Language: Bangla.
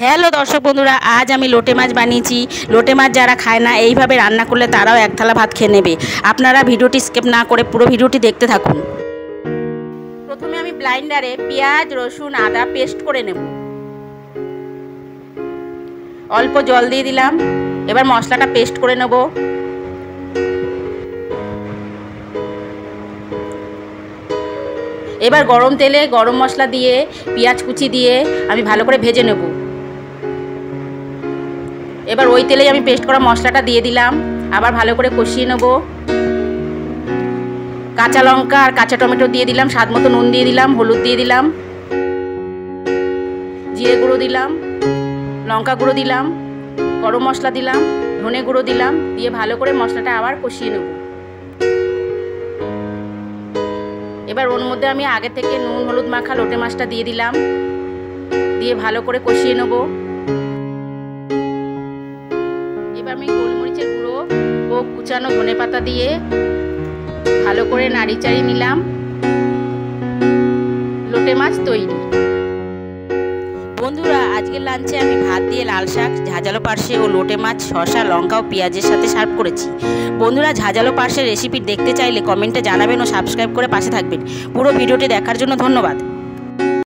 হ্যালো দর্শক বন্ধুরা, আজ আমি লোটে মাছ বানিয়েছি। লোটে মাছ যারা খায় না এইভাবে রান্না করলে তারাও এক থালা ভাত খেয়ে নেবে। আপনারা ভিডিওটি স্কিপ না করে পুরো ভিডিওটি দেখতে থাকুন। প্রথমে আমি ব্লাইন্ডারে পেঁয়াজ, রসুন, আদা পেস্ট করে নেব। অল্প জল দিয়ে দিলাম। এবার মশলাটা পেস্ট করে নেব। এবার গরম তেলে গরম মশলা দিয়ে পেঁয়াজ কুচি দিয়ে আমি ভালো করে ভেজে নেব। এবার ওই তেলেই আমি পেস্ট করা মশলাটা দিয়ে দিলাম। আবার ভালো করে কষিয়ে নেব। কাঁচা লঙ্কা আর কাঁচা টমেটো দিয়ে দিলাম, স্বাদ মতো নুন দিয়ে দিলাম, হলুদ দিয়ে দিলাম, জিরে গুঁড়ো দিলাম, লঙ্কা গুঁড়ো দিলাম, গরম মশলা দিলাম, ধনে গুঁড়ো দিলাম, দিয়ে ভালো করে মশলাটা আবার কষিয়ে নেব। এবার ওর মধ্যে আমি আগে থেকে নুন হলুদ মাখা লোটে মাছটা দিয়ে দিলাম, দিয়ে ভালো করে কষিয়ে নেব। এবার আমি গোলমরিচের গুঁড়ো ও কুচানো ধনেপাতা দিয়ে ভালো করে নাড়িচাড়ি নিলাম। লোটে মাছ তৈরি। বন্ধুরা, আজকের লাঞ্চে আমি ভাত দিয়ে লাল শাক, ঝাঁঝালো পার্শে ও লোটে মাছ শসা লঙ্কা ও পেঁয়াজের সাথে সার্ভ করেছি। বন্ধুরা, ঝাঁঝালো পার্শের রেসিপি দেখতে চাইলে কমেন্টে জানাবেন ও সাবস্ক্রাইব করে পাশে থাকবেন। পুরো ভিডিওটি দেখার জন্য ধন্যবাদ।